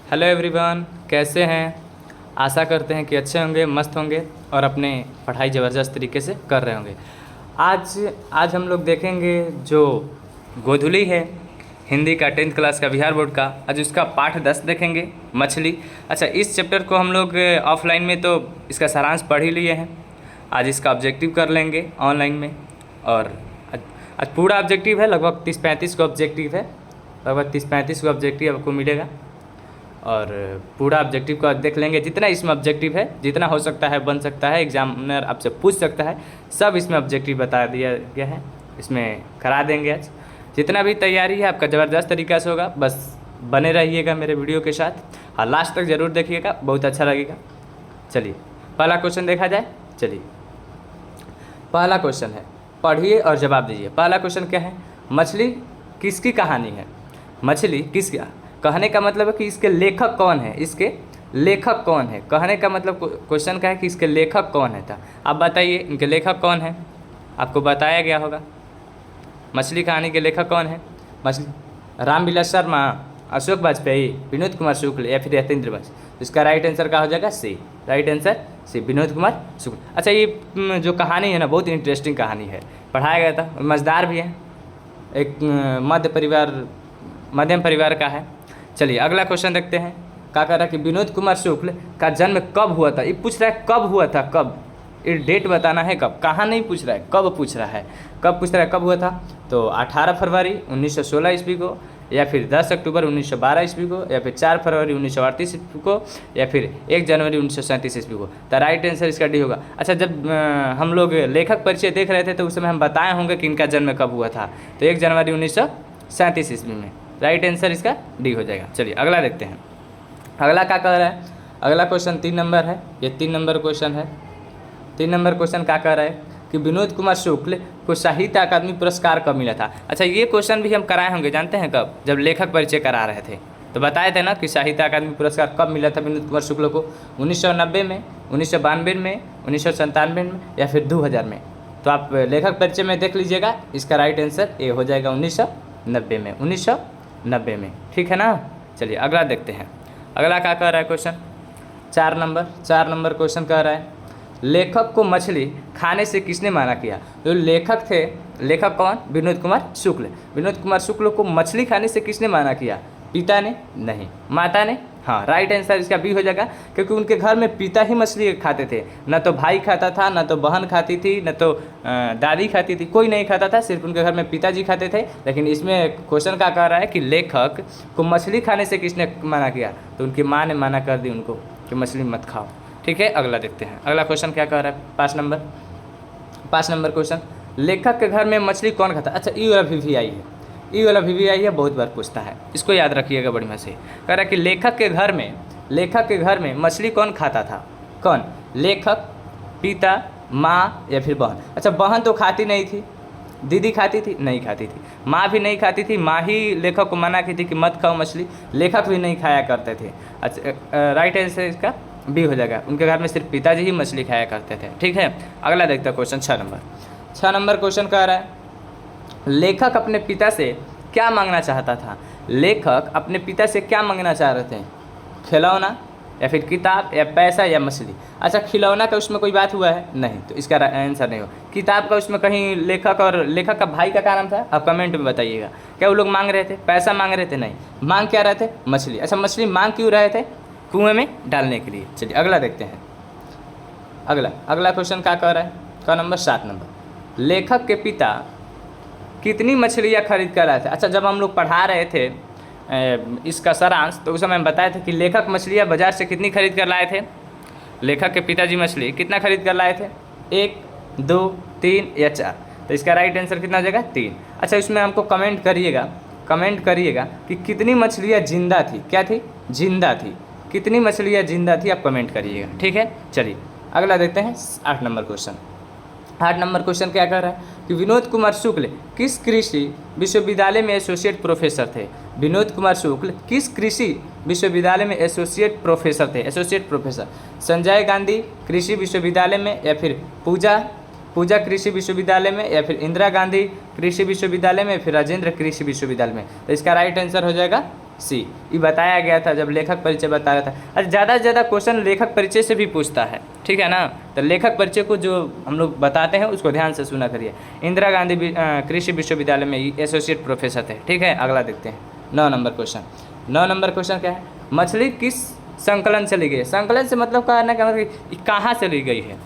Hello everyone, कैसे हैं। आशा करते हैं कि अच्छे होंगे, मस्त होंगे और अपने पढ़ाई ज़बरदस्त तरीके से कर रहे होंगे। आज आज हम लोग देखेंगे जो गोधुली है हिंदी का 10th क्लास का बिहार बोर्ड का। आज उसका पाठ 10 देखेंगे, मछली। अच्छा, इस चैप्टर को हम लोग ऑफलाइन में तो इसका सारांश पढ़ ही लिए हैं। आज इसका ऑब्जेक्टिव कर लेंगे ऑनलाइन में। और आज पूरा ऑब्जेक्टिव है, लगभग 30-35 का ऑब्जेक्टिव है, लगभग 30-35 का ऑब्जेक्टिव आपको मिलेगा। और पूरा ऑब्जेक्टिव का देख लेंगे। जितना इसमें ऑब्जेक्टिव है, जितना हो सकता है बन सकता है, एग्जामिनर आपसे पूछ सकता है, सब इसमें ऑब्जेक्टिव बता दिया गया है। इसमें करा देंगे आज। जितना भी तैयारी है आपका ज़बरदस्त तरीक़ा से होगा। बस बने रहिएगा मेरे वीडियो के साथ और लास्ट तक ज़रूर देखिएगा, बहुत अच्छा लगेगा। चलिए पहला क्वेश्चन देखा जाए। चलिए पहला क्वेश्चन है, पढ़िए और जवाब दीजिए। पहला क्वेश्चन क्या है? मछली किसकी कहानी है? मछली किसकी, कहने का मतलब है कि इसके लेखक कौन है, इसके लेखक कौन है। कहने का मतलब क्वेश्चन का है कि इसके लेखक कौन है था। आप बताइए इनके लेखक कौन है, आपको बताया गया होगा। मछली कहानी के लेखक कौन है? मछली रामविलास शर्मा, अशोक वाजपेयी, विनोद कुमार शुक्ल या फिर यतीन्द्र बस। इसका राइट आंसर क्या हो जाएगा? C. Right answer C, Vinod Kumar Shukla. अच्छा, ये जो कहानी है ना, बहुत इंटरेस्टिंग कहानी है, पढ़ाया गया था, मज़ेदार भी है। एक मध्यम परिवार का है। चलिए अगला क्वेश्चन देखते हैं। क्या कह रहा है कि विनोद कुमार शुक्ल का जन्म कब हुआ था। ये पूछ रहा है कब हुआ था, कब। ये डेट बताना है कब, कहाँ नहीं पूछ रहा है, कब पूछ रहा है। कब पूछ रहा है, कब हुआ था? तो 18 फरवरी 1916 ईस्वी को, या फिर 10 अक्टूबर 1912 ईस्वी को, या फिर 4 फरवरी 1938 ईस्वी को, या फिर 1 जनवरी 1937 ईस्वी को। तो राइट आंसर इसका डी होगा। अच्छा, जब हम लोग लेखक परिचय देख रहे थे तो उस समय हम बताए होंगे कि इनका जन्म कब हुआ था। तो 1 जनवरी 1937 ईस्वी में। राइट आंसर इसका डी हो जाएगा। चलिए अगला देखते हैं। अगला क्या कह रहा है? अगला क्वेश्चन 3 नंबर है, ये 3 नंबर क्वेश्चन है। 3 नंबर क्वेश्चन क्या कह रहा है कि विनोद कुमार शुक्ल को साहित्य अकादमी पुरस्कार कब मिला था। अच्छा, ये क्वेश्चन भी हम कराए होंगे, जानते हैं कब? जब लेखक परिचय करा रहे थे तो बताए थे ना कि साहित्य अकादमी पुरस्कार कब मिला था विनोद कुमार शुक्ल को। 1990 में, 1992 में, 1997 में या फिर 2000 में। तो आप लेखक परिचय में देख लीजिएगा। इसका राइट आंसर ए हो जाएगा 1990 में। 1990 में, ठीक है ना। चलिए अगला देखते हैं। अगला क्या कह रहा है क्वेश्चन? 4 नंबर क्वेश्चन कह रहा है, लेखक को मछली खाने से किसने मना किया। जो लेखक थे, लेखक कौन? विनोद कुमार शुक्ल। विनोद कुमार शुक्ल को मछली खाने से किसने मना किया? पिता ने? नहीं। माता ने? हाँ। राइट आंसर इसका बी हो जाएगा, क्योंकि उनके घर में पिता ही मछली खाते थे। न तो भाई खाता था, न तो बहन खाती थी, न तो दादी खाती थी, कोई नहीं खाता था, सिर्फ उनके घर में पिताजी खाते थे। लेकिन इसमें क्वेश्चन क्या कह रहा है कि लेखक को मछली खाने से किसने मना किया? तो उनकी माँ ने मना कर दी उनको कि मछली मत खाओ। ठीक है, अगला देखते हैं। अगला क्वेश्चन क्या कह रहा है? 5 नंबर क्वेश्चन, लेखक के घर में मछली कौन खाता? अच्छा, ई वाला भी आई है, ई वाला भी आई है, बहुत बार पूछता है, इसको याद रखिएगा बढ़िया से। कह रहा है कि लेखक के घर में मछली कौन खाता था? कौन? लेखक, पिता, माँ या फिर बहन। अच्छा, बहन तो खाती नहीं थी, दीदी खाती थी? नहीं खाती थी। माँ भी नहीं खाती थी, माँ ही लेखक को मना की थी कि मत खाओ मछली। लेखक भी नहीं खाया करते थे। अच्छा, राइट आंसर इसका बी हो जाएगा, उनके घर में सिर्फ पिताजी ही मछली खाया करते थे। ठीक है, अगला देखते हैं क्वेश्चन 6 नंबर क्वेश्चन कह रहा है, लेखक अपने पिता से क्या मांगना चाहता था। लेखक अपने पिता से क्या मांगना चाह रहे थे? खिलौना या फिर किताब या पैसा या मछली। अच्छा, खिलौना का उसमें कोई बात हुआ है? नहीं, तो इसका आंसर नहीं हो। किताब का उसमें कहीं लेखक और लेखक का भाई का क्या नाम था? आप कमेंट में बताइएगा। क्या वो लोग मांग रहे थे? पैसा मांग रहे थे? नहीं, मांग क्या रहे थे? मछली। अच्छा, मछली मांग क्यों रहे थे? कुएं में डालने के लिए। चलिए अगला देखते हैं। अगला क्वेश्चन क्या कह रहा है? का नंबर 7 नंबर, लेखक के पिता कितनी मछलियाँ खरीद कर लाए थे। अच्छा, जब हम लोग पढ़ा रहे थे इसका सारांश, तो उस समय हम बताए थे कि लेखक मछलियाँ बाजार से कितनी खरीद कर लाए थे। लेखक के पिताजी मछली कितना खरीद कर लाए थे? 1, 2, 3 या 4। तो इसका राइट आंसर कितना हो जाएगा? 3। अच्छा, इसमें हमको कमेंट करिएगा कि कितनी मछलियाँ जिंदा थी। क्या थी? जिंदा थी। कितनी मछलियाँ जिंदा थी, आप कमेंट करिएगा। ठीक है, चलिए अगला देखते हैं। 8 नंबर क्वेश्चन क्या कह रहा है कि विनोद कुमार शुक्ल किस कृषि विश्वविद्यालय में एसोसिएट प्रोफेसर थे। विनोद कुमार शुक्ल किस कृषि विश्वविद्यालय में एसोसिएट प्रोफेसर थे? एसोसिएट प्रोफेसर संजय गांधी कृषि विश्वविद्यालय में, या फिर पूजा कृषि विश्वविद्यालय में, या फिर इंदिरा गांधी कृषि विश्वविद्यालय में, फिर राजेंद्र कृषि विश्वविद्यालय में। तो इसका राइट आंसर हो जाएगा सी। ये बताया गया था जब लेखक परिचय बता रहा था। अच्छा, ज़्यादा से ज़्यादा क्वेश्चन लेखक परिचय से भी पूछता है, ठीक है ना। तो लेखक परिचय को जो हम लोग बताते हैं उसको ध्यान से सुना करिए। इंदिरा गांधी कृषि विश्वविद्यालय में एसोसिएट प्रोफेसर थे, ठीक है। अगला देखते हैं 9 नंबर क्वेश्चन। 9 नंबर क्वेश्चन क्या है? मछली किस संकलन से ली गई है? संकलन से मतलब कहना क्या, मतलब कहाँ से ली गई है?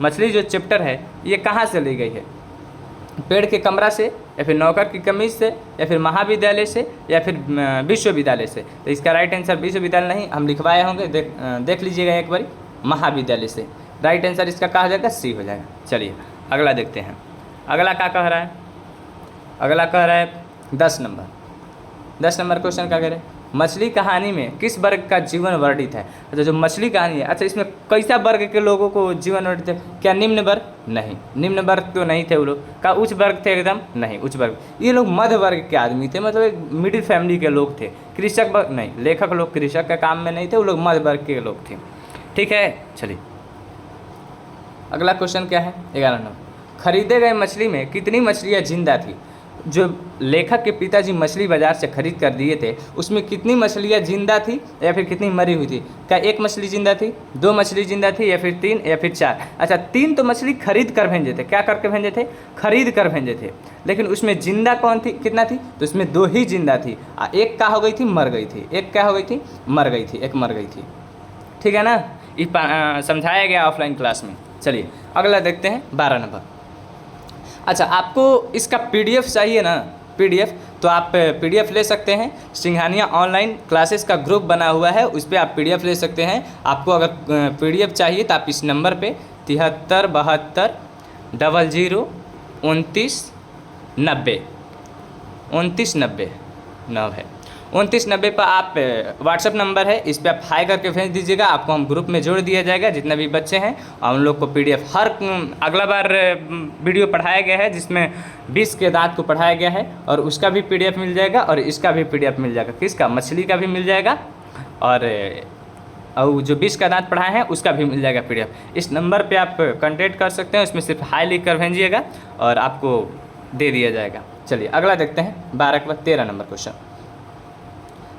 मछली जो चैप्टर है ये कहाँ से ली गई है? पेड़ के कमरा से, या फिर नौकर की कमीज से, या फिर महाविद्यालय से, या फिर विश्वविद्यालय से? तो इसका राइट आंसर विश्वविद्यालय नहीं, हम लिखवाए होंगे, देख लीजिएगा एक बार, महाविद्यालय से। राइट आंसर इसका कहा जाएगा सी हो जाएगा। चलिए अगला देखते हैं। अगला क्या कह रहा है? अगला कह रहा है 10 नंबर क्वेश्चन क्या कह रहे हैं? मछली कहानी में किस वर्ग का जीवन वर्णित है? अच्छा, जो मछली कहानी है, अच्छा इसमें कैसा वर्ग के लोगों को जीवन वर्णित है? क्या निम्न वर्ग? नहीं, निम्न वर्ग तो नहीं थे वो लोग। क्या उच्च वर्ग थे? एकदम नहीं, उच्च वर्ग। ये लोग मध्य वर्ग के आदमी थे, मतलब एक मिडिल फैमिली के लोग थे। कृषक वर्ग नहीं, लेखक लोग कृषक के काम में नहीं थे, वो लोग मध्य वर्ग के लोग थे, ठीक है। चलिए अगला क्वेश्चन क्या है? 11 नंबर। खरीदे गए मछली में कितनी मछलियाँ जिंदा थी? जो लेखक के पिताजी मछली बाजार से खरीद कर दिए थे उसमें कितनी मछलियाँ जिंदा थी या फिर कितनी मरी हुई थी? क्या एक मछली जिंदा थी, 2 मछली जिंदा थी, या फिर 3, या फिर 4? अच्छा, 3 तो मछली खरीद कर भेजे थे। क्या करके भेजे थे? खरीद कर भेजे थे। लेकिन उसमें जिंदा कौन थी, कितना थी? तो उसमें 2 ही जिंदा थी। एक क्या हो गई थी? मर गई थी। एक क्या हो गई थी? मर गई थी। एक मर गई थी, ठीक है ना। ये समझाया गया ऑफलाइन क्लास में। चलिए अगला देखते हैं 12 नंबर। अच्छा, आपको इसका पीडीएफ चाहिए ना, पीडीएफ, तो आप पीडीएफ ले सकते हैं। सिंघानिया ऑनलाइन क्लासेस का ग्रुप बना हुआ है, उस पर आप पीडीएफ ले सकते हैं। आपको अगर पीडीएफ चाहिए तो आप इस नंबर पे 73 72 00 29 90 29 90 9 है 2990 पर आप व्हाट्सअप नंबर है, इस पर आप हाई करके भेज दीजिएगा। आपको हम ग्रुप में जोड़ दिया जाएगा, जितने भी बच्चे हैं, और उन लोग को पीडीएफ हर अगला बार वीडियो पढ़ाया गया है जिसमें 20 के दांत को पढ़ाया गया है, और उसका भी पीडीएफ मिल जाएगा, और इसका भी पीडीएफ मिल जाएगा। किसका? मछली का भी मिल जाएगा, और जो 20 का दांत पढ़ाए हैं उसका भी मिल जाएगा पीडीएफ। इस नंबर पर आप कॉन्टेक्ट कर सकते हैं, उसमें सिर्फ हाई लिख कर भेजिएगा और आपको दे दिया जाएगा। चलिए अगला देखते हैं 12 के बाद 13 नंबर क्वेश्चन।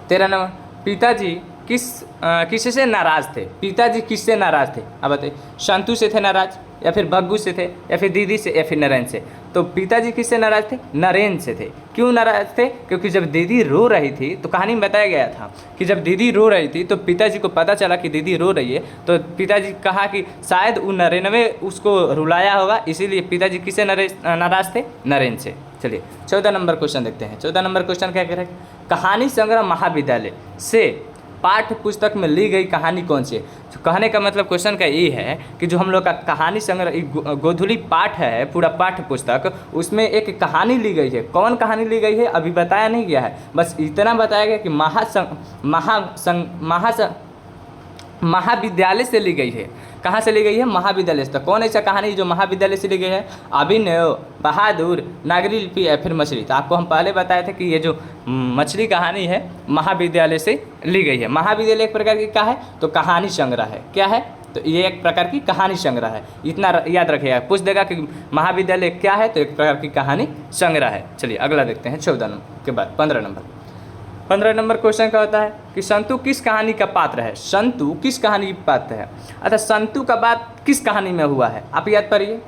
13 नंबर। पिताजी किससे नाराज़ थे? पिताजी किससे नाराज़ थे? अब बताइए, संतू से थे नाराज़, या फिर बग्गू से थे, या फिर दीदी से, या फिर नरेन से? तो पिताजी किससे नाराज़ थे? नरेन से थे। क्यों नाराज़ थे? क्योंकि जब दीदी रो रही थी, तो कहानी में बताया गया था कि जब दीदी रो रही थी तो पिताजी को पता चला कि दीदी रो रही है, तो पिताजी कहा कि शायद वो नरेनवे उसको रुलाया होगा, इसीलिए पिताजी किससे नाराज़ थे? नरेन से। चलिए 14 नंबर क्वेश्चन देखते हैं। 14 नंबर क्वेश्चन क्या कह रहे हैं? कहानी संग्रह महाविद्यालय से पाठ्य पुस्तक में ली गई कहानी कौन सी है? तो कहने का मतलब क्वेश्चन का ये है कि जो हम लोग का कहानी संग्रह गोधुली पाठ है, पूरा पाठ्य पुस्तक, उसमें एक कहानी ली गई है। कौन कहानी ली गई है अभी बताया नहीं गया है, बस इतना बताया गया कि महाविद्यालय से ली गई है। कहाँ से ली गई है? महाविद्यालय से। तो कौन ऐसा कहानी जो महाविद्यालय से ली गई है? अभिनव, बहादुर, नागरी लिपि, या फिर मछली? तो आपको हम पहले बताए थे कि ये जो मछली कहानी है महाविद्यालय से ली गई है। महाविद्यालय एक प्रकार की क्या है? तो कहानी संग्रह है। क्या है? तो ये एक प्रकार की कहानी संग्रह है। इतना याद रखिएगा, पूछ देगा कि महाविद्यालय क्या है, तो एक प्रकार की कहानी संग्रह है। चलिए अगला देखते हैं 14 नंबर के बाद 15 नंबर। 15 नंबर क्वेश्चन क्या होता है कि संतू किस कहानी का पात्र है? संतू किस कहानी की पात्र है? अच्छा, संतू का बात किस कहानी में हुआ है? आप याद करिए।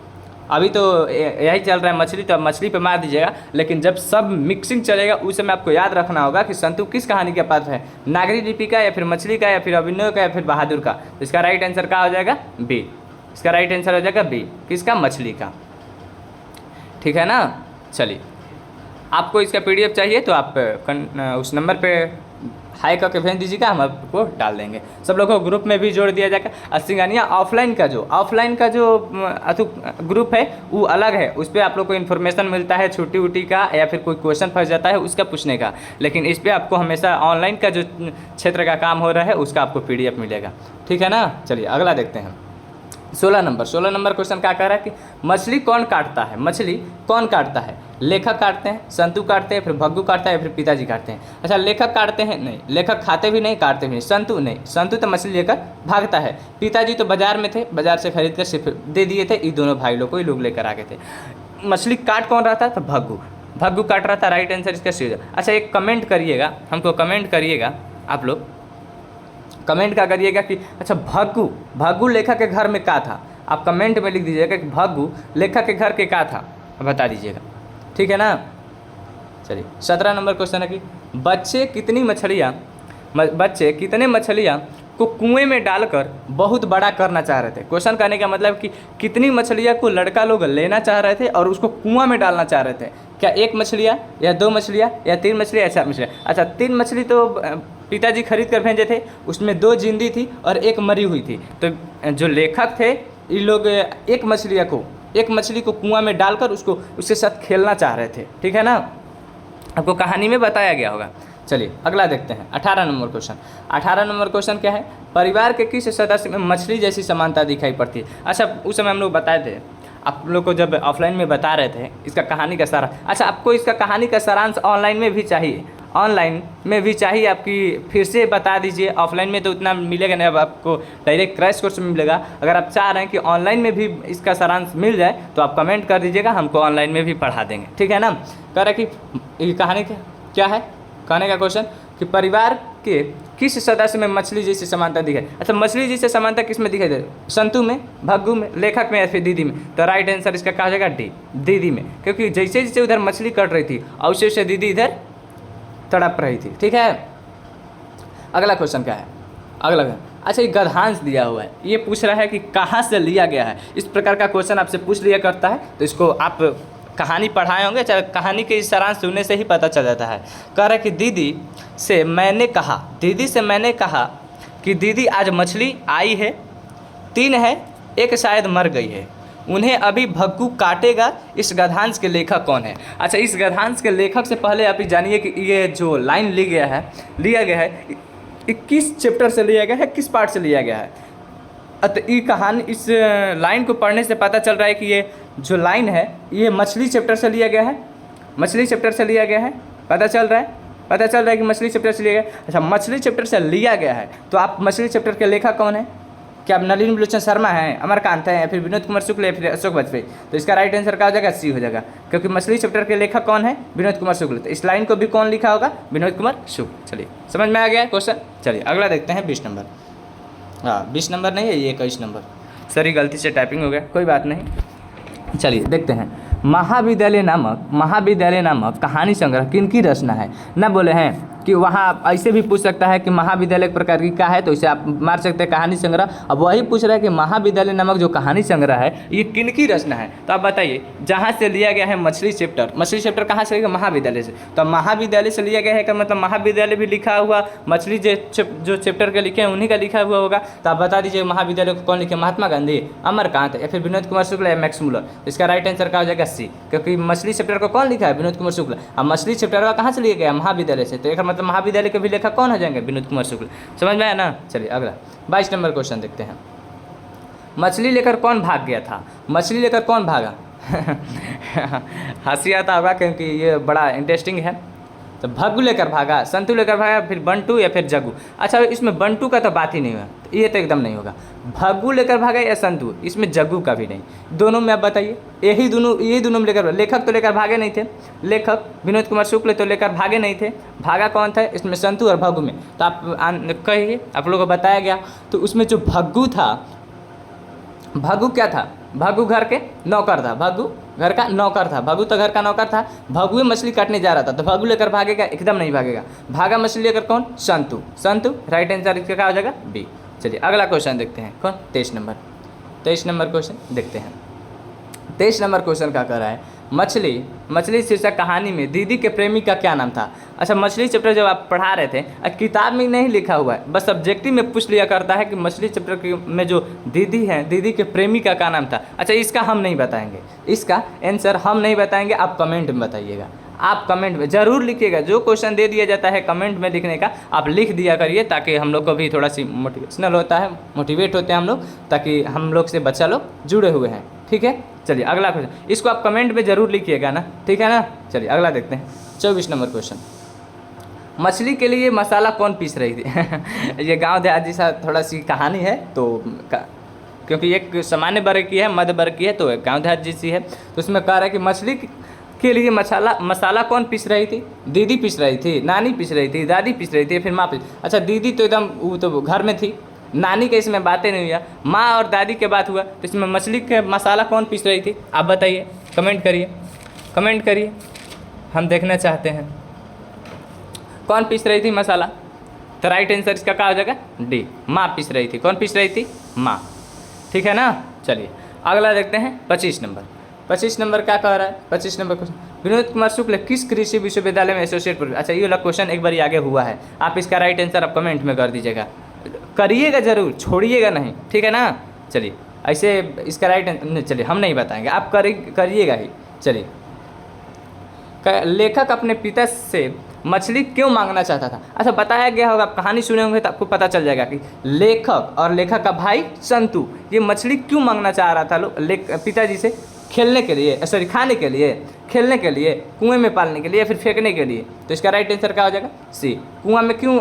अभी तो यही चल रहा है मछली, तो अब मछली पे मार दीजिएगा, लेकिन जब सब मिक्सिंग चलेगा उस समय आपको याद रखना होगा कि संतू किस कहानी का पात्र है? नागरी लिपि का, या फिर मछली का, या फिर अभिनव का, या फिर बहादुर का? तो इसका राइट आंसर क्या हो जाएगा? बी। इसका राइट आंसर हो जाएगा बी। किसका? मछली का, ठीक है ना। चलिए, आपको इसका पीडीएफ चाहिए तो आप उस नंबर पे हाई करके भेज दीजिएगा, हम आपको डाल देंगे। सब लोगों को ग्रुप में भी जोड़ दिया जाएगा। और सिंघानिया ऑफलाइन का जो ग्रुप है वो अलग है, उस पर आप लोग को इन्फॉर्मेशन मिलता है छुट्टी उट्टी का, या फिर कोई क्वेश्चन फंस जाता है उसका पूछने का। लेकिन इस पर आपको हमेशा ऑनलाइन का जो क्षेत्र का काम हो रहा है उसका आपको पीडीएफ मिलेगा, ठीक है ना। चलिए अगला देखते हैं 16 नंबर क्वेश्चन क्या कह रहा है कि मछली कौन काटता है? मछली कौन काटता है? लेखक काटते हैं, संतू काटते हैं, फिर भग्गू काटता है, फिर पिताजी काटते हैं? अच्छा, लेखक काटते हैं? नहीं, लेखक खाते भी नहीं, काटते भी नहीं। संतू नहीं, संतू तो मछली लेकर भागता है। पिताजी तो बाजार में थे, बाजार से खरीद कर सिर्फ दे दिए थे। ये दोनों भाई लोग को ही लोग लेकर आ गए थे। मछली काट कौन रहा था? तो भग्गू काट रहा था, राइट आंसर इसका सी हो जाएगा। अच्छा एक कमेंट करिएगा, हमको कमेंट करिएगा, आप लोग कमेंट क्या करिएगा कि अच्छा भग्गू लेखक के घर में क्या था। आप कमेंट में लिख दीजिएगा कि भग्गू लेखक के घर के क्या था, बता दीजिएगा, ठीक है ना। चलिए 17 नंबर क्वेश्चन है कि बच्चे कितने मछलियाँ को कुएं में डालकर बहुत बड़ा करना चाह रहे थे। क्वेश्चन करने का मतलब कि कितनी मछलियाँ को लड़का लोग लेना चाह रहे थे और उसको कुआं में डालना चाह रहे थे। क्या 1 मछलियाँ या 2 मछलियाँ या 3 मछलियाँ या 4 मछलियाँ। अच्छा 3 मछली तो पिताजी खरीद कर भेजे थे, उसमें 2 जिंदी थी और 1 मरी हुई थी। तो जो लेखक थे ये लोग एक मछली को कुआं में डालकर उसके साथ खेलना चाह रहे थे, ठीक है ना। आपको कहानी में बताया गया होगा। चलिए अगला देखते हैं 18 नंबर क्वेश्चन। 18 नंबर क्वेश्चन क्या है, परिवार के किस सदस्य में मछली जैसी समानता दिखाई पड़ती है। अच्छा उस समय हम लोग बताए थे, आप लोग को जब ऑफलाइन में बता रहे थे इसका कहानी का सारा। अच्छा आपको इसका कहानी का सारांश ऑनलाइन में भी चाहिए, आपकी फिर से बता दीजिए। ऑफलाइन में तो उतना मिलेगा नहीं, अब आपको डायरेक्ट क्रैश कोर्स में मिलेगा। अगर आप चाह रहे हैं कि ऑनलाइन में भी इसका सारांश मिल जाए तो आप कमेंट कर दीजिएगा, हमको ऑनलाइन में भी पढ़ा देंगे, ठीक है ना। कह रहे कि ये कहानी क्या है, कहने का क्वेश्चन कि परिवार के किस सदस्य में मछली जैसी समानता दिखाई। अच्छा मछली जैसी समानता किस में दिखाई दे, संतु में, भग्गू में, लेखक में या फिर दीदी में। तो राइट आंसर इसका कहा जाएगा डी, दीदी में, क्योंकि जैसे जैसे उधर मछली कट रही थी और वैसे दीदी इधर तड़प रही थी, ठीक है। अगला क्वेश्चन क्या है, अच्छा ये गद्यांश दिया हुआ है, ये पूछ रहा है कि कहाँ से लिया गया है। इस प्रकार का क्वेश्चन आपसे पूछ लिया करता है, तो इसको आप कहानी पढ़ाए होंगे, चाहे कहानी के इस सारांश सुनने से ही पता चल जाता है। कह रहा है कि दीदी से मैंने कहा कि दीदी आज मछली आई है, 3 है, 1 शायद मर गई है, उन्हें अभी भग्गू काटेगा। इस गद्यांश के लेखक कौन है। अच्छा इस गद्यांश के लेखक से पहले आप जानिए कि ये जो लाइन लिया गया है किस चैप्टर से लिया गया है, किस पार्ट से लिया गया है। तो ये कहानी, इस लाइन को पढ़ने से पता चल रहा है कि ये जो लाइन है ये मछली चैप्टर से लिया गया है, पता चल रहा है कि मछली चैप्टर से लिया गया। अच्छा मछली चैप्टर से लिया गया है तो आप मछली चैप्टर के लेखक कौन है, क्या आप नलिनी विलोचन शर्मा हैं, अमरकांत हैं, या फिर विनोद कुमार शुक्ल या फिर अशोक वाजपेयी। तो इसका राइट आंसर क्या हो जाएगा, सी हो जाएगा, क्योंकि मछली चैप्टर के लेखक कौन है, विनोद कुमार शुक्ल। तो इस लाइन को भी कौन लिखा होगा, विनोद कुमार शुक्ल। चलिए समझ में आ गया क्वेश्चन। चलिए अगला देखते हैं 20 नंबर। 20 नंबर नहीं है ये 21 नंबर, सॉरी गलती से टाइपिंग हो गया, कोई बात नहीं। चलिए देखते हैं, महाविद्यालय नामक कहानी संग्रह किनकी रचना है। ना बोले हैं कि वहाँ ऐसे भी पूछ सकता है कि महाविद्यालय एक प्रकार की क्या है, तो इसे आप मार सकते हैं कहानी संग्रह। अब वही पूछ रहा है कि महाविद्यालय नामक जो कहानी संग्रह है ये किनकी रचना है। तो आप बताइए, जहाँ से लिया गया है मछली चैप्टर कहाँ से लिया, महाविद्यालय से। तो महाविद्यालय से लिया गया है का मतलब महाविद्यालय भी लिखा हुआ, मछली जो चैप्टर के लिखे हैं उन्हीं का लिखा हुआ होगा। तो आप बता दीजिए महाविद्यालय को कौन लिखे, महात्मा गांधी, अमरकांत या फिर विनोद कुमार शुक्ल या मैक्स मुलर। इसका राइट आंसर क्या हो जाएगा, सी, क्योंकि मछली चैप्टर को कौन लिखा है, विनोद कुमार शुक्ल। अब मछली चैप्टर का कहाँ से लिया गया, महाविद्यालय से, तो एक मतलब महाविद्यालय के भी लेखक कौन हो जाएंगे, विनोद कुमार शुक्ल। समझ में आया ना। चलिए अगला 22 नंबर क्वेश्चन देखते हैं। मछली लेकर कौन भाग गया था, मछली लेकर कौन भागा। हंसी आता होगा क्योंकि ये बड़ा इंटरेस्टिंग है। तो भग्गू लेकर भागा, संतु लेकर भागा, फिर बंटू या फिर जग्गू। अच्छा इसमें बंटू का तो बात ही नहीं हुआ, तो ये तो एकदम नहीं होगा। भग्गू लेकर भागा या संतु, इसमें जग्गू का भी नहीं। दोनों में आप बताइए, यही दोनों में लेकर, लेखक तो लेकर भागे नहीं थे, लेखक विनोद कुमार शुक्ल तो लेकर भागे नहीं थे, भागा कौन था इसमें, संतु और भग्गू में। तो आप कहिए, आप लोगों को बताया गया। तो उसमें जो भग्गू था, भग्गू क्या था, भग्गू घर के नौकर था, भग्गू घर का नौकर था, भग्गू तो घर का नौकर था। भग्गू मछली काटने जा रहा था, तो भग्गू लेकर भागेगा, एकदम नहीं भागेगा। भागा मछली लेकर कौन, संतु। राइट आंसर इसका क्या हो जाएगा, बी। चलिए अगला क्वेश्चन देखते हैं, कौन, 23 नंबर क्वेश्चन देखते हैं। 23 नंबर क्वेश्चन क्या कर रहा है, मछली शीर्षक कहानी में दीदी के प्रेमी का क्या नाम था। अच्छा मछली चैप्टर जब आप पढ़ा रहे थे, किताब में नहीं लिखा हुआ है, बस सब्जेक्टिव में पूछ लिया करता है कि मछली चैप्टर में जो दीदी है, दीदी के प्रेमी का क्या नाम था। अच्छा इसका हम नहीं बताएंगे, इसका आंसर हम नहीं बताएंगे, आप कमेंट में बताइएगा। आप कमेंट में ज़रूर लिखिएगा, जो क्वेश्चन दे दिया जाता है कमेंट में लिखने का आप लिख दिया करिए, ताकि हम लोग को भी थोड़ा सी मोटिवेशनल होता है, मोटिवेट होते हैं हम लोग, ताकि हम लोग से बच्चा लोग जुड़े हुए हैं, ठीक है। चलिए अगला क्वेश्चन, इसको आप कमेंट में ज़रूर लिखिएगा ना, ठीक है ना। चलिए अगला देखते हैं 24 नंबर क्वेश्चन। मछली के लिए मसाला कौन पीस रही थी। ये गांव देहात जैसा थोड़ा सी कहानी है, तो क्योंकि एक सामान्य वर्ग की है, मध्य वर्ग की है, तो गांव देहात जैसी है। तो उसमें कह रहा है कि के लिए मसाला मसाला कौन पीस रही थी? दीदी पीस रही थी, नानी पीस रही थी, दादी पीस रही थी, फिर माँ पीस। अच्छा दीदी तो एकदम वो तो घर में थी, नानी के इसमें बातें नहीं हुआ, माँ और दादी के बात हुआ, तो इसमें मछली के मसाला कौन पीस रही थी? आप बताइए, कमेंट करिए, कमेंट करिए, हम देखना चाहते हैं कौन पीस रही थी मसाला। तो राइट आंसर इसका क्या हो जाएगा? डी, माँ पीस रही थी। कौन पीस रही थी? माँ। ठीक है ना। चलिए अगला देखते हैं 25 नंबर। 25 नंबर क्या कह रहा है? 25 नंबर क्वेश्चन, विनोद कुमार शुक्ल किस कृषि विश्वविद्यालय में एसोसिएट प्रोफेसर। अच्छा ये वाला क्वेश्चन एक बार आगे हुआ है, आप इसका राइट आंसर आप कमेंट में कर दीजिएगा, करिएगा जरूर, छोड़िएगा नहीं, ठीक है ना। चलिए ऐसे इसका राइट आंसर, चलिए हम नहीं बताएंगे, आप करिएगा ही। चलिए लेखक अपने पिता से मछली क्यों मांगना चाहता था? अच्छा बताया गया होगा, आप कहानी सुने होंगे तो आपको पता चल जाएगा कि लेखक और लेखक का भाई संतु ये मछली क्यों मांगना चाह रहा था पिताजी से, खेलने के लिए, सॉरी खाने के लिए, खेलने के लिए, कुएं में पालने के लिए, फिर फेंकने के लिए। तो इसका राइट आंसर क्या हो जाएगा? सी, कुआं में क्यों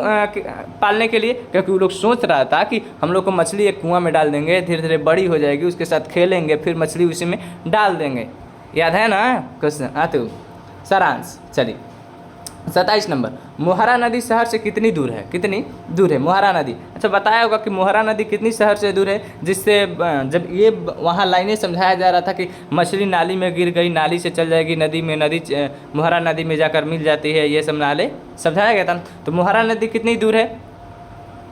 पालने के लिए? क्योंकि वो लोग सोच रहा था कि हम लोग को मछली एक कुआं में डाल देंगे, धीरे धीरे बड़ी हो जाएगी, उसके साथ खेलेंगे, फिर मछली उसी में डाल देंगे। याद है ना क्वेश्चन? तो सारांश। चलिए 27 नंबर, मोहरा नदी शहर से कितनी दूर है? कितनी दूर है मोहरा नदी? अच्छा बताया होगा कि मोहरा नदी कितनी शहर से दूर है, जिससे जब ये वहाँ लाइनें समझाया जा रहा था कि मछली नाली में गिर गई, नाली से चल जाएगी नदी में, नदी मोहरा नदी में जाकर मिल जाती है, ये सब नाले समझाया गया था। तो मोहरा नदी कितनी दूर है?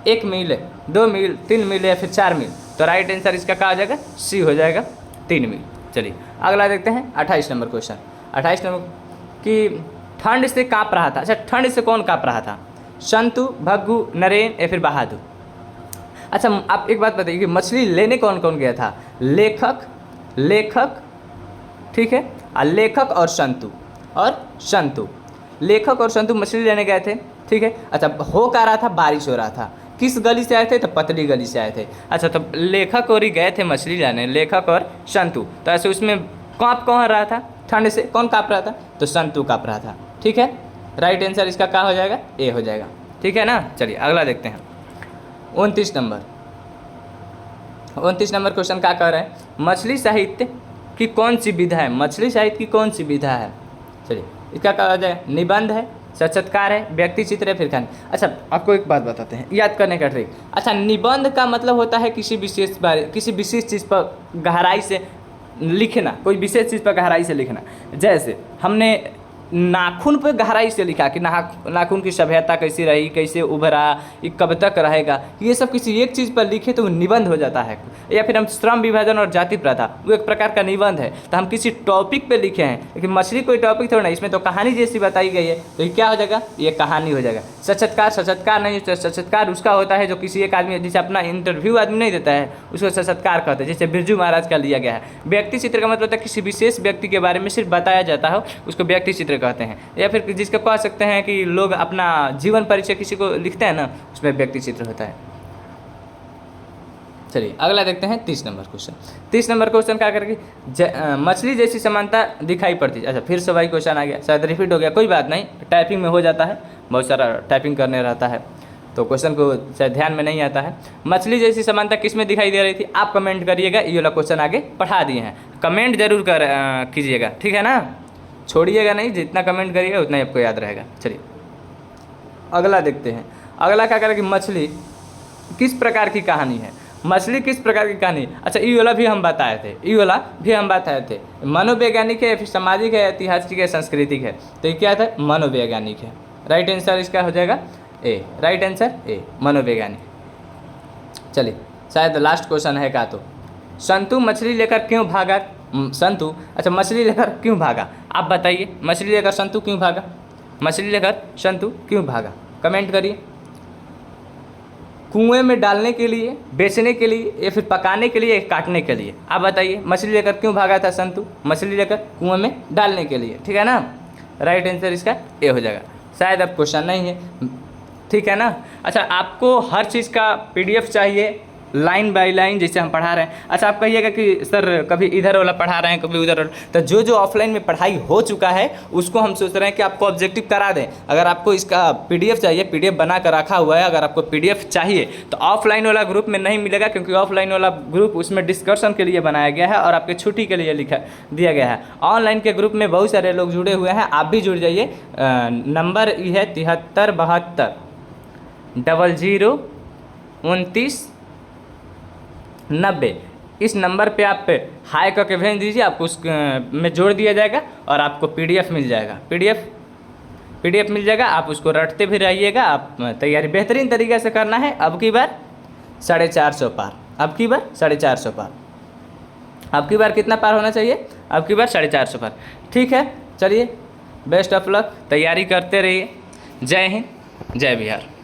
1 मील है, 2 मील, 3 मील या फिर 4 मील। तो राइट आंसर इसका क्या हो जाएगा? सी हो जाएगा, 3 मील। चलिए अगला देखते हैं 28 नंबर क्वेश्चन। 28 नंबर कि ठंड से काँप रहा था। अच्छा ठंड से कौन काँप रहा था? संतु, भग्गू, नरेन या फिर बहादुर। अच्छा आप एक बात बताइए कि मछली लेने कौन कौन गया था? लेखक, ठीक है, लेखक और संतु, लेखक और संतु मछली लेने गए थे, ठीक है। अच्छा हो क्या रहा था? बारिश हो रहा था। किस गली से आए थे? तो पतली गली से आए थे। अच्छा तो लेखक और ही गए थे मछली लेने, लेखक और संतु। तो ऐसे उसमें काँप कौन रहा था? ठंड से कौन काँप रहा था? तो संतु काँप रहा था, ठीक है। राइट आंसर इसका क्या हो जाएगा? ए हो जाएगा, ठीक है ना। चलिए अगला देखते हैं 29 नंबर। 29 नंबर क्वेश्चन क्या कह रहा है? मछली साहित्य की कौन सी विधा है? मछली साहित्य की कौन सी विधा है? चलिए इसका क्या हो जाएगा? निबंध है, साक्षात्कार है, व्यक्ति चित्र है, फिर कहानी। अच्छा आपको एक बात बताते हैं याद करने का ट्रिक। अच्छा निबंध का मतलब होता है किसी विशेष चीज़ पर गहराई से लिखना, कोई विशेष चीज़ पर गहराई से लिखना। जैसे हमने नाखून पर गहराई से लिखा कि नाखून की सभ्यता कैसी रही, कैसे उभरा, ये कब तक रहेगा, ये सब किसी एक चीज़ पर लिखे तो वो निबंध हो जाता है। या फिर हम श्रम विभाजन और जाति प्रथा, वो एक प्रकार का निबंध है। तो हम किसी टॉपिक पे लिखे हैं, लेकिन मछली कोई टॉपिक थोड़ा नहीं, इसमें तो कहानी जैसी बताई गई है, तो ये क्या हो जाएगा? ये कहानी हो जाएगा। साक्षात्कार नहीं, साक्षात्कार उसका होता है जो किसी एक आदमी, जैसे अपना इंटरव्यू आदमी नहीं देता है उसको साक्षात्कार कहते हैं, जैसे बिरजू महाराज का लिया गया है। व्यक्ति चित्र का मतलब होता है किसी विशेष व्यक्ति के बारे में सिर्फ बताया जाता है, उसको व्यक्ति चित्र कहते हैं। या फिर जिसको कह सकते हैं कि लोग अपना जीवन परिचय किसी को लिखते हैं ना, उसमें व्यक्ति चित्र होता है। चलिए अगला देखते हैं 30 नंबर क्वेश्चन। 30 नंबर क्वेश्चन क्या करेगी? मछली जैसी समानता दिखाई पड़ती है। अच्छा फिर से वही क्वेश्चन आ गया, शायद रिपीट हो गया, कोई बात नहीं, टाइपिंग में हो जाता है, बहुत सारा टाइपिंग करने रहता है तो क्वेश्चन को शायद ध्यान में नहीं आता है। मछली जैसी समानता किस में दिखाई दे रही थी? आप कमेंट करिएगा, ये वाला क्वेश्चन आगे पढ़ा दिए हैं, कमेंट जरूर कीजिएगा, ठीक है ना, छोड़िएगा नहीं, जितना कमेंट करिएगा उतना ही आपको याद रहेगा। चलिए अगला देखते हैं। अगला क्या करें कि मछली किस प्रकार की कहानी है? मछली किस प्रकार की कहानी? अच्छा ये वाला भी हम बताए थे, मनोवैज्ञानिक है, फिर सामाजिक है, ऐतिहासिक है, सांस्कृतिक है। तो ये क्या था? मनोवैज्ञानिक है। राइट आंसर इसका हो जाएगा ए, राइट आंसर ए, मनोवैज्ञानिक। चलिए शायद लास्ट क्वेश्चन है का, तो संतु मछली लेकर क्यों भागा? संतु अच्छा मछली लेकर क्यों भागा? आप बताइए, मछली लेकर संतु क्यों भागा? मछली लेकर संतु क्यों भागा? कमेंट करिए। कुएं में डालने के लिए, बेचने के लिए, या फिर पकाने के लिए, या काटने के लिए? आप बताइए मछली लेकर क्यों भागा था संतु? मछली लेकर कुएं में डालने के लिए, ठीक है ना। राइट आंसर इसका ए हो जाएगा। शायद अब क्वेश्चन नहीं है, ठीक है ना। अच्छा आपको हर चीज़ का PDF चाहिए लाइन बाय लाइन जैसे हम पढ़ा रहे हैं। अच्छा, आप कहिएगा कि सर कभी इधर वाला पढ़ा रहे हैं, कभी उधर वाला, तो जो जो ऑफलाइन में पढ़ाई हो चुका है उसको हम सोच रहे हैं कि आपको ऑब्जेक्टिव करा दें। अगर आपको इसका पीडीएफ चाहिए, पीडीएफ बना कर रखा हुआ है, अगर आपको पीडीएफ चाहिए तो ऑफलाइन वाला ग्रुप में नहीं मिलेगा, क्योंकि ऑफलाइन वाला ग्रुप उसमें डिस्कशन के लिए बनाया गया है और आपके छुट्टी के लिए लिखा दिया गया है। ऑनलाइन के ग्रुप में बहुत सारे लोग जुड़े हुए हैं, आप भी जुड़ जाइए। नंबर ये है 7372002990। इस नंबर पे आप हाई करके भेज दीजिए, आपको उस में जोड़ दिया जाएगा और आपको पीडीएफ मिल जाएगा। पीडीएफ मिल जाएगा, आप उसको रटते भी रहिएगा। आप तैयारी बेहतरीन तरीके से करना है। अब की बार 450 पार, अब की बार 450 पार, अब की बार कितना पार होना चाहिए? अब की बार 450 पार। ठीक है, चलिए, बेस्ट ऑफ लक, तैयारी करते रहिए। जय हिंद, जय बिहार।